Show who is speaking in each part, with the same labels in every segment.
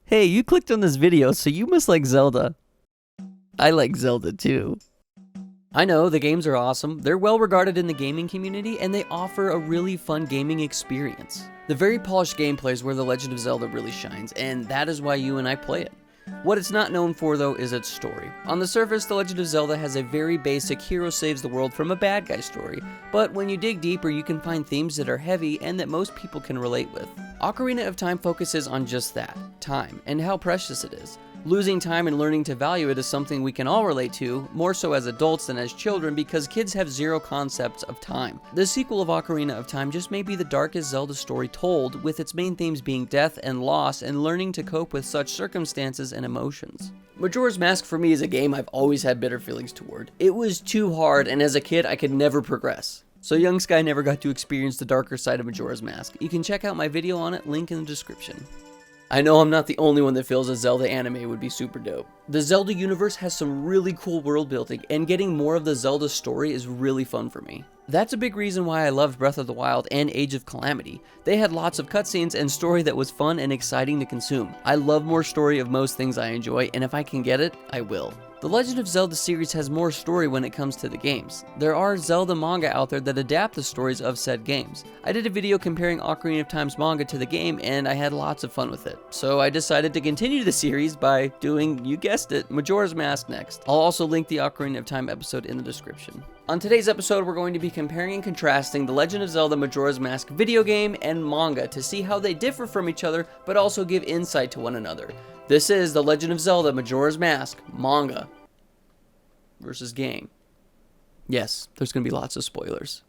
Speaker 1: Hey, you clicked on this video, so you must like Zelda. I like Zelda too. I know, the games are awesome, they're well regarded in the gaming community, and they offer a really fun gaming experience. The very polished gameplay is where The Legend of Zelda really shines, and that is why you and I play it. What it's not known for, though, is its story. On the surface, The Legend of Zelda has a very basic hero saves the world from a bad guy story, but when you dig deeper, you can find themes that are heavy and that most people can relate with. Ocarina of Time focuses on just that, time, and how precious it is. Losing time and learning to value it is something we can all relate to, more so as adults than as children, because kids have zero concepts of time. The sequel of Ocarina of Time just may be the darkest Zelda story told, with its main themes being death and loss and learning to cope with such circumstances and emotions. Majora's Mask for me is a game I've always had bitter feelings toward. It was too hard, and as a kid I could never progress. So young Sky never got to experience the darker side of Majora's Mask. You can check out my video on it, link in the description. I know I'm not the only one that feels a Zelda anime would be super dope. The Zelda universe has some really cool world building, and getting more of the Zelda story is really fun for me. That's a big reason why I loved Breath of the Wild and Age of Calamity. They had lots of cutscenes and story that was fun and exciting to consume. I love more story of most things I enjoy, and if I can get it, I will. The Legend of Zelda series has more story when it comes to the games. There are Zelda manga out there that adapt the stories of said games. I did a video comparing Ocarina of Time's manga to the game, and I had lots of fun with it. So I decided to continue the series by doing, you guessed it, Majora's Mask next. I'll also link the Ocarina of Time episode in the description. On today's episode, we're going to be comparing and contrasting The Legend of Zelda Majora's Mask video game and manga to see how they differ from each other, but also give insight to one another. This is The Legend of Zelda Majora's Mask manga versus game. Yes, there's going to be lots of spoilers.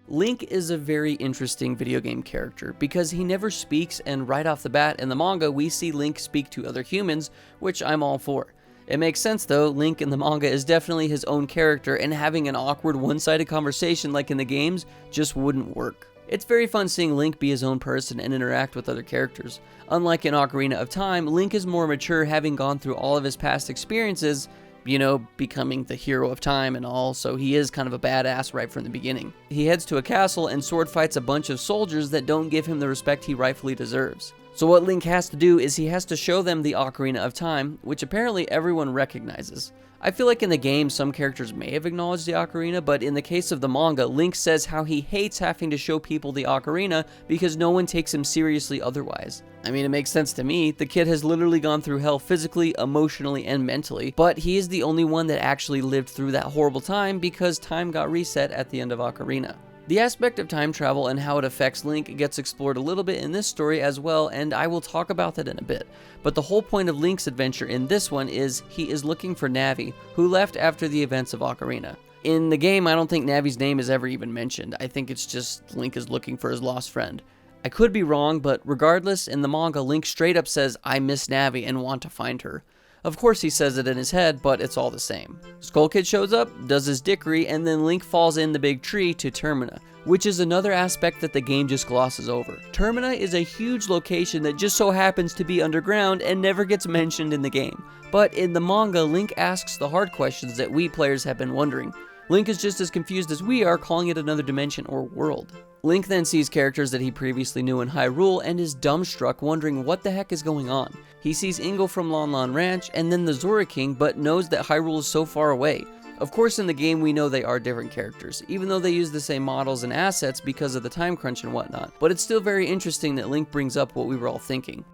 Speaker 1: Link is a very interesting video game character because he never speaks, and right off the bat in the manga we see Link speak to other humans, which I'm all for. It makes sense though, Link in the manga is definitely his own character, and having an awkward one-sided conversation like in the games just wouldn't work. It's very fun seeing Link be his own person and interact with other characters. Unlike in Ocarina of Time, Link is more mature, having gone through all of his past experiences, you know, becoming the hero of time and all, so he is kind of a badass right from the beginning. He heads to a castle and sword fights a bunch of soldiers that don't give him the respect he rightfully deserves. So what Link has to do is he has to show them the Ocarina of Time, which apparently everyone recognizes. I feel like in the game some characters may have acknowledged the Ocarina, but in the case of the manga, Link says how he hates having to show people the Ocarina because no one takes him seriously otherwise. I mean, it makes sense to me. The kid has literally gone through hell physically, emotionally, and mentally, but he is the only one that actually lived through that horrible time because time got reset at the end of Ocarina. The aspect of time travel and how it affects Link gets explored a little bit in this story as well, and I will talk about that in a bit. But the whole point of Link's adventure in this one is he is looking for Navi, who left after the events of Ocarina. In the game, I don't think Navi's name is ever even mentioned. I think it's just Link is looking for his lost friend. I could be wrong, but regardless, in the manga, Link straight up says, "I miss Navi and want to find her." Of course he says it in his head, but it's all the same. Skull Kid shows up, does his dickery, and then Link falls in the big tree to Termina, which is another aspect that the game just glosses over. Termina is a huge location that just so happens to be underground and never gets mentioned in the game. But in the manga, Link asks the hard questions that we players have been wondering. Link is just as confused as we are, calling it another dimension or world. Link then sees characters that he previously knew in Hyrule and is dumbstruck, wondering what the heck is going on. He sees Ingo from Lon Lon Ranch and then the Zora King, but knows that Hyrule is so far away. Of course in the game we know they are different characters, even though they use the same models and assets because of the time crunch and whatnot, but it's still very interesting that Link brings up what we were all thinking.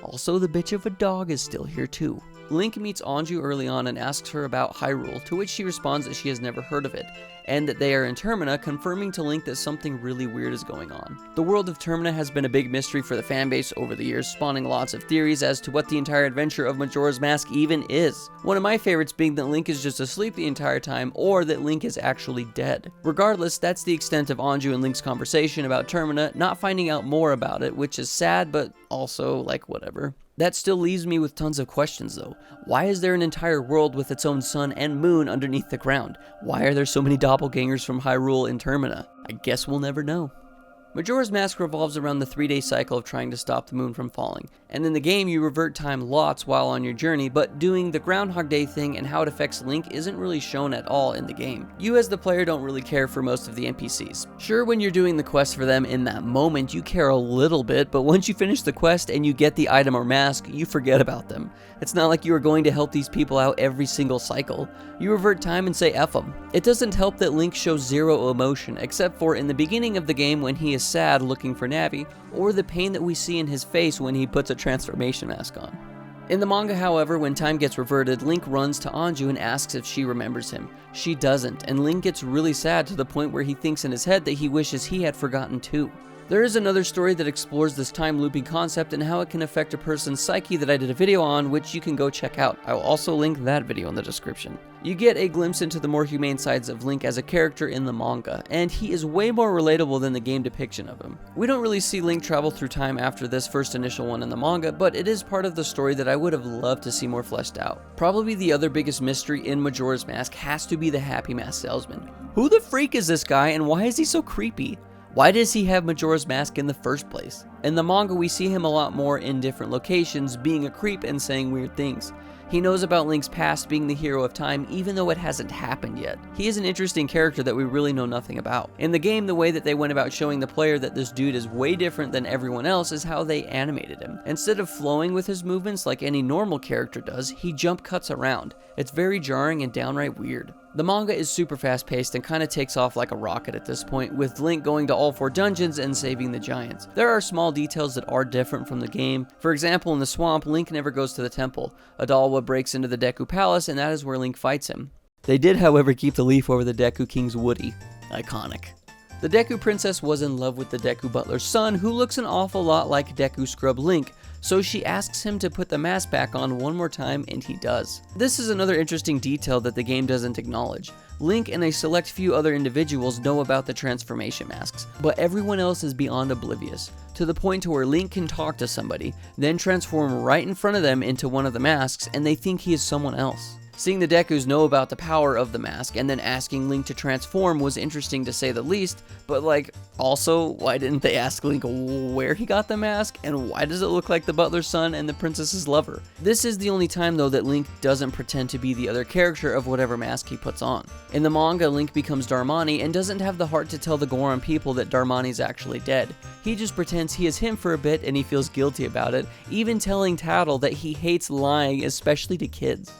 Speaker 1: Also, the bitch of a dog is still here too. Link meets Anju early on and asks her about Hyrule, to which she responds that she has never heard of it, and that they are in Termina, confirming to Link that something really weird is going on. The world of Termina has been a big mystery for the fanbase over the years, spawning lots of theories as to what the entire adventure of Majora's Mask even is. One of my favorites being that Link is just asleep the entire time, or that Link is actually dead. Regardless, that's the extent of Anju and Link's conversation about Termina, not finding out more about it, which is sad, but also, like, whatever. That still leaves me with tons of questions though. Why is there an entire world with its own sun and moon underneath the ground? Why are there so many doppelgangers from Hyrule in Termina? I guess we'll never know. Majora's Mask revolves around the 3-day cycle of trying to stop the moon from falling, and in the game you revert time lots while on your journey, but doing the Groundhog Day thing and how it affects Link isn't really shown at all in the game. You as the player don't really care for most of the NPCs. Sure, when you're doing the quest for them in that moment you care a little bit, but once you finish the quest and you get the item or mask, you forget about them. It's not like you are going to help these people out every single cycle. You revert time and say F them. It doesn't help that Link shows zero emotion, except for in the beginning of the game when he is sad looking for Navi, or the pain that we see in his face when he puts a transformation mask on. In the manga, however, when time gets reverted, Link runs to Anju and asks if she remembers him. She doesn't, and Link gets really sad to the point where he thinks in his head that he wishes he had forgotten too. There is another story that explores this time looping concept and how it can affect a person's psyche that I did a video on, which you can go check out. I will also link that video in the description. You get a glimpse into the more humane sides of Link as a character in the manga, and he is way more relatable than the game depiction of him. We don't really see Link travel through time after this first initial one in the manga, but it is part of the story that I would have loved to see more fleshed out. Probably the other biggest mystery in Majora's Mask has to be the Happy Mask Salesman. Who the freak is this guy and why is he so creepy? Why does he have Majora's Mask in the first place? In the manga, we see him a lot more in different locations, being a creep and saying weird things. He knows about Link's past being the hero of time, even though it hasn't happened yet. He is an interesting character that we really know nothing about. In the game, the way that they went about showing the player that this dude is way different than everyone else is how they animated him. Instead of flowing with his movements like any normal character does, he jump cuts around. It's very jarring and downright weird. The manga is super fast paced and kind of takes off like a rocket at this point, with Link going to all 4 dungeons and saving the giants. There are small details that are different from the game. For example, in the swamp, Link never goes to the temple. Adalwa breaks into the Deku Palace and that is where Link fights him. They did, however, keep the leaf over the Deku King's Woody. Iconic. The Deku Princess was in love with the Deku Butler's son, who looks an awful lot like Deku Scrub Link, so she asks him to put the mask back on one more time, and he does. This is another interesting detail that the game doesn't acknowledge. Link and a select few other individuals know about the transformation masks, but everyone else is beyond oblivious, to the point to where Link can talk to somebody, then transform right in front of them into one of the masks, and they think he is someone else. Seeing the Dekus know about the power of the mask and then asking Link to transform was interesting to say the least, but also, why didn't they ask Link where he got the mask, and why does it look like the butler's son and the princess's lover? This is the only time though that Link doesn't pretend to be the other character of whatever mask he puts on. In the manga, Link becomes Darmani and doesn't have the heart to tell the Goron people that Darmani's actually dead. He just pretends he is him for a bit and he feels guilty about it, even telling Tattle that he hates lying, especially to kids.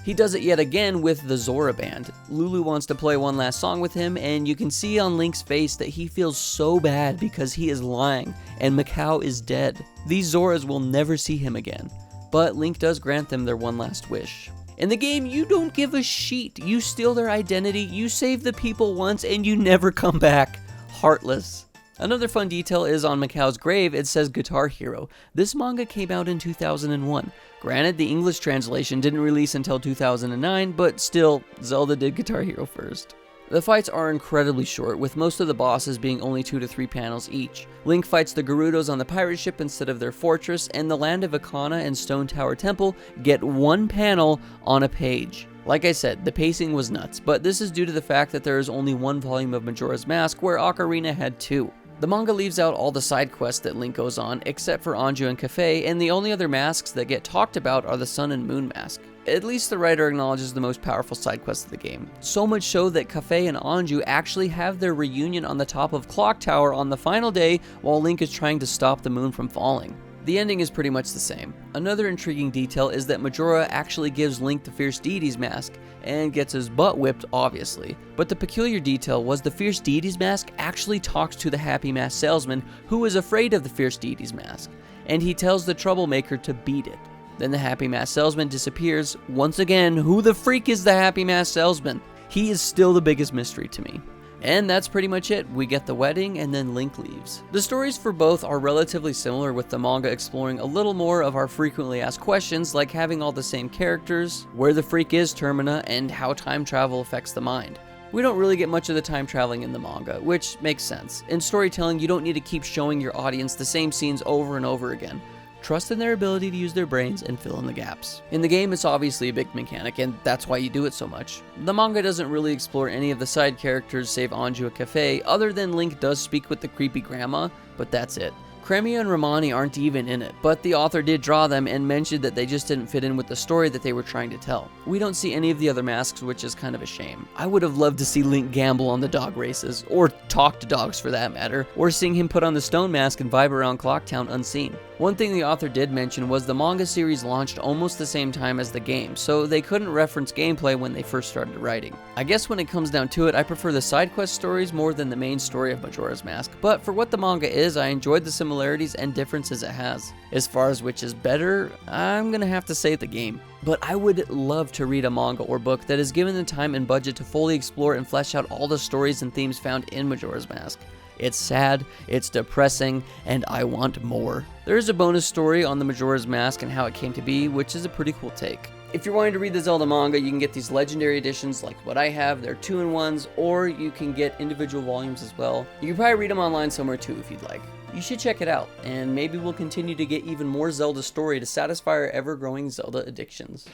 Speaker 1: He does it yet again with the Zora band. Lulu wants to play one last song with him, and you can see on Link's face that he feels so bad because he is lying, and Mikau is dead. These Zoras will never see him again, but Link does grant them their one last wish. In the game, you don't give a shit. You steal their identity, you save the people once, and you never come back. Heartless. Another fun detail is on Mikau's grave, it says Guitar Hero. This manga came out in 2001. Granted, the English translation didn't release until 2009, but still, Zelda did Guitar Hero first. The fights are incredibly short, with most of the bosses being only 2 to 3 panels each. Link fights the Gerudos on the pirate ship instead of their fortress, and the Land of Ikana and Stone Tower Temple get 1 panel on a page. Like I said, the pacing was nuts, but this is due to the fact that there is only 1 volume of Majora's Mask, where Ocarina had 2. The manga leaves out all the side quests that Link goes on, except for Anju and Kafei, and the only other masks that get talked about are the Sun and Moon mask. At least the writer acknowledges the most powerful side quest of the game. So much so that Kafei and Anju actually have their reunion on the top of Clock Tower on the final day while Link is trying to stop the moon from falling. The ending is pretty much the same. Another intriguing detail is that Majora actually gives Link the Fierce Deity's mask, and gets his butt whipped, obviously. But the peculiar detail was the Fierce Deity's mask actually talks to the Happy Mask Salesman, who is afraid of the Fierce Deity's mask, and he tells the Troublemaker to beat it. Then the Happy Mask Salesman disappears. Once again, who the freak is the Happy Mask Salesman? He is still the biggest mystery to me. And that's pretty much it. We get the wedding and then Link leaves. The stories for both are relatively similar, with the manga exploring a little more of our frequently asked questions, like having all the same characters, where the freak is Termina, and how time travel affects the mind. We don't really get much of the time traveling in the manga, which makes sense. In storytelling, you don't need to keep showing your audience the same scenes over and over again. trust in their ability to use their brains and fill in the gaps. In the game, it's obviously a big mechanic, and that's why you do it so much. The manga doesn't really explore any of the side characters save Anju at Cafe, other than Link does speak with the creepy grandma, but that's it. Cremia and Romani aren't even in it, but the author did draw them and mentioned that they just didn't fit in with the story that they were trying to tell. We don't see any of the other masks, which is kind of a shame. I would have loved to see Link gamble on the dog races, or talk to dogs for that matter, or seeing him put on the stone mask and vibe around Clocktown unseen. One thing the author did mention was the manga series launched almost the same time as the game, so they couldn't reference gameplay when they first started writing. I guess when it comes down to it, I prefer the side quest stories more than the main story of Majora's Mask, but for what the manga is, I enjoyed the similarities and differences it has. As far as which is better, I'm gonna have to say the game. But I would love to read a manga or book that is given the time and budget to fully explore and flesh out all the stories and themes found in Majora's Mask. It's sad, it's depressing, and I want more. There is a bonus story on the Majora's Mask and how it came to be, which is a pretty cool take. If you're wanting to read the Zelda manga, you can get these legendary editions like what I have. They're 2-in-1s, or you can get individual volumes as well. You can probably read them online somewhere too if you'd like. You should check it out, and maybe we'll continue to get even more Zelda story to satisfy our ever-growing Zelda addictions.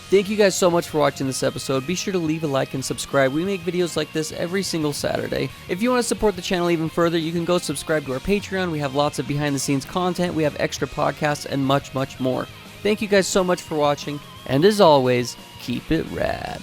Speaker 1: Thank you guys so much for watching this episode. Be sure to leave a like and subscribe. We make videos like this every single Saturday. If you want to support the channel even further, you can go subscribe to our Patreon. We have lots of behind-the-scenes content. We have extra podcasts and much, much more. Thank you guys so much for watching, and as always, keep it rad.